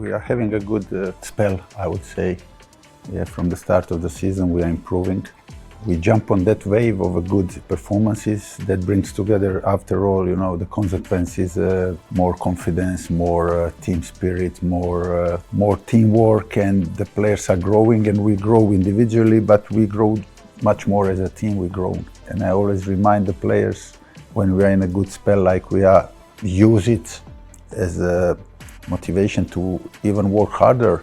We are having a good spell, I would say. Yeah, from the start of the season, we are improving. We jump on that wave of a good performances that brings together, after all, you know, the consequences, more confidence, more team spirit, more teamwork, and the players are growing, and we grow individually, but we grow much more as a team, we grow. And I always remind the players, when we are in a good spell like we are, use it as a motivation to even work harder.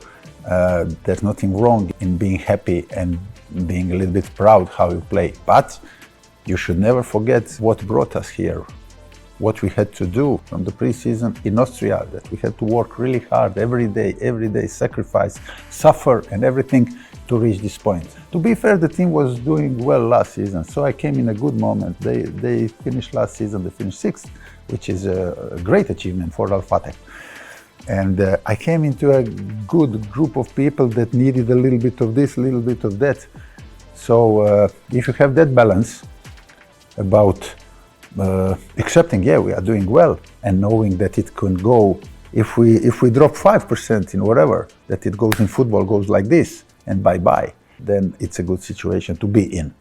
There's nothing wrong in being happy and being a little bit proud how you play, but you should never forget what brought us here, what we had to do from the preseason in Austria, that we had to work really hard every day, sacrifice, suffer and everything to reach this point. To be fair, the team was doing well last season, so I came in a good moment. They finished last season, they finished 6th, which is a great achievement for Al Fateh. And I came into a good group of people that needed a little bit of this, a little bit of that. So if you have that balance about accepting, yeah, we are doing well, and knowing that it can go, if we drop 5% in whatever, that it goes in football, goes like this, and bye-bye, then it's a good situation to be in.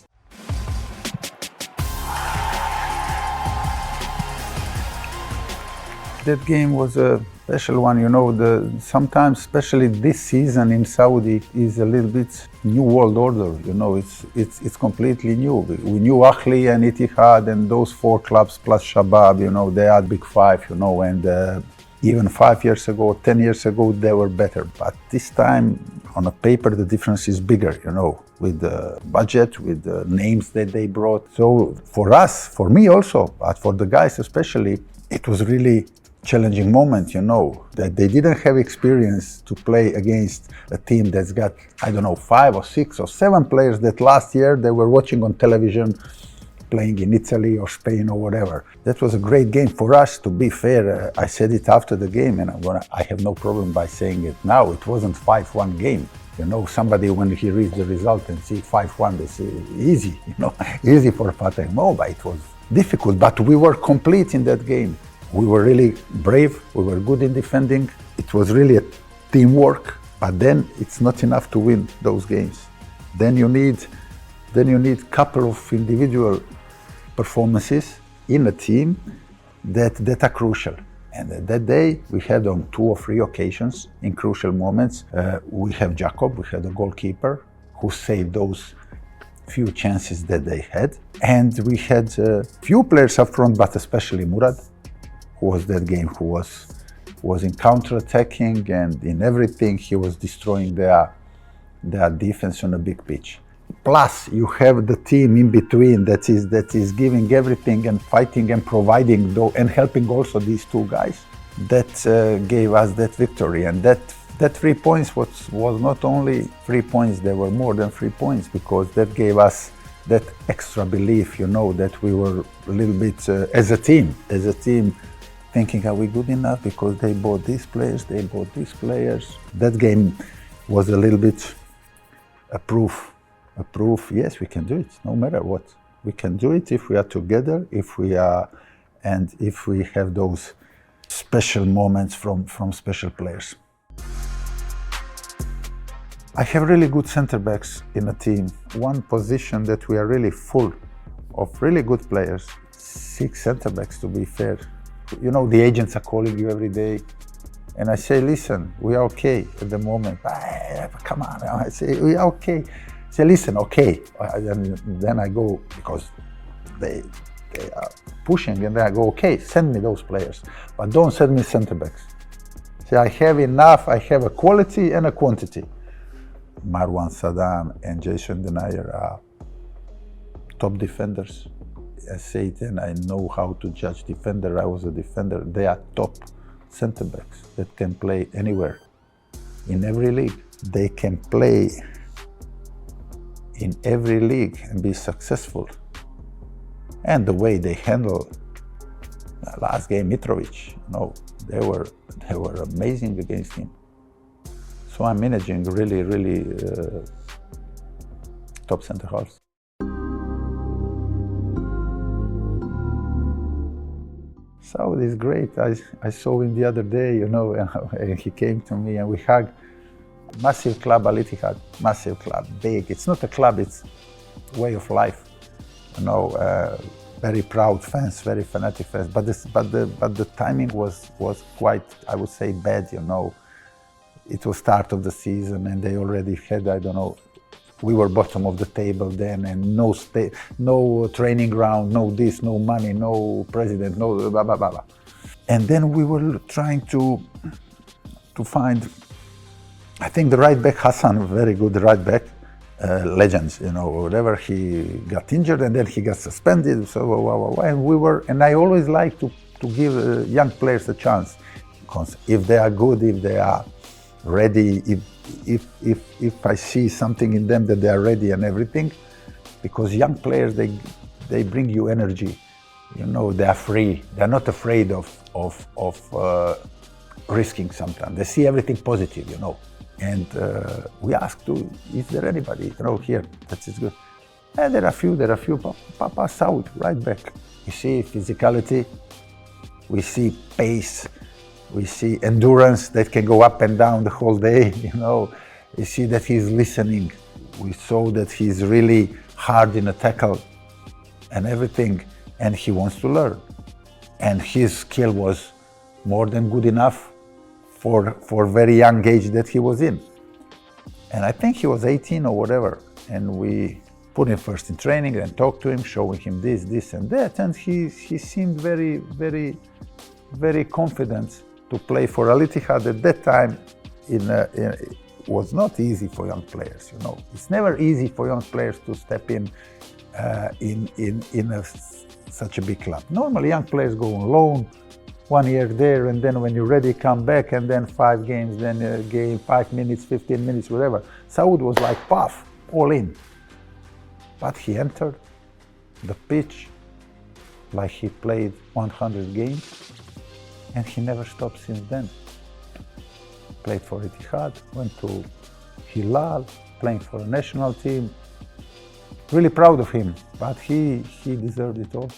That game was a special one, you know. Sometimes, especially this season in Saudi, is a little bit new world order. You know, it's completely new. We knew Ahli and Ittihad and those 4 clubs plus Shabab. You know, they are big 5. You know, and even 5 years ago, 10 years ago, they were better. But this time, on a paper, the difference is bigger. You know, with the budget, with the names that they brought. So for us, for me also, but for the guys especially, it was really challenging moment, you know, that they didn't have experience to play against a team that's got, I don't know, 5 or 6 or 7 players that last year they were watching on television playing in Italy or Spain or whatever. That was a great game for us, to be fair. I said it after the game, and I have no problem by saying it now. It wasn't 5-1 game. You know, somebody, when he reads the result and see 5-1, they say, easy, you know, easy for Fateh. No, but it was difficult, but we were complete in that game. We were really brave, we were good in defending. It was really a teamwork, but then it's not enough to win those games. Then you need couple of individual performances in a team that are crucial. And that day we had on 2 or 3 occasions in crucial moments. We have Jacob, we had a goalkeeper who saved those few chances that they had. And we had few players up front, but especially Murad, who was that game, who was in counter-attacking, and in everything he was destroying their defense on a big pitch. Plus, you have the team in between that is giving everything and fighting and providing and helping also these 2 guys. That gave us that victory, and that 3 points was not only 3 points, there were more than 3 points, because that gave us that extra belief, you know, that we were a little bit as a team, thinking, are we good enough? Because they bought these players, they bought these players. That game was a little bit a proof, yes, we can do it, no matter what. We can do it if we are together, if we have those special moments from special players. I have really good center backs in a team. One position that we are really full of really good players, 6 center backs to be fair. You know, the agents are calling you every day, and I say, listen, we are okay at the moment. Come on, I say, we are okay. I say, listen, okay. Then I go, because they are pushing, and then I go, okay, send me those players, but don't send me center backs. Say, I have enough, I have a quality and a quantity. Marwan Saddam and Jason Denayer are top defenders. I say it, and I know how to judge defender. I was a defender. They are top center backs that can play anywhere, in every league. They can play in every league and be successful. And the way they handle last game, Mitrovic, you know, they were amazing against him. So I'm managing really top center halves. Saudi is great. I saw him the other day, you know, he came to me and we hugged. Massive club, Al Ittihad, massive club, big. It's not a club, it's way of life. You know, very proud fans, very fanatic fans. But the timing was quite, I would say, bad. You know, it was start of the season, and they already had, I don't know, we were bottom of the table then, and no training ground, no this, no money, no president, no blah blah blah. And then we were trying to find. I think the right back Hassan, very good right back. Legends, you know, whatever, he got injured and then he got suspended. So and I always like to give young players a chance. Because if they are good, if they are ready, if I see something in them that they are ready and everything, because young players they bring you energy. You know, they are free. They are not afraid of risking sometimes. They see everything positive, you know. And we asked, is there anybody, you know, here that is good? And there are a few. Papa Saud, right back. We see physicality, we see pace, we see endurance that can go up and down the whole day, you know. We see that he's listening. We saw that he's really hard in a tackle and everything, and he wants to learn. And his skill was more than good enough for very young age that he was in. And I think he was 18 or whatever. And we put him first in training and talked to him, showing him this and that. And he seemed very, very, very confident to play for Al Ittihad at that time. It was not easy for young players, you know. It's never easy for young players to step in such a big club. Normally young players go on loan, 1 year there, and then when you're ready, come back, and then 5 games, then a game, 5 minutes, 15 minutes, whatever. Saud was like, puff, all in. But he entered the pitch like he played 100 games, and he never stopped since then. Played for Ittihad, went to Hilal, playing for a national team. Really proud of him, but he deserved it all.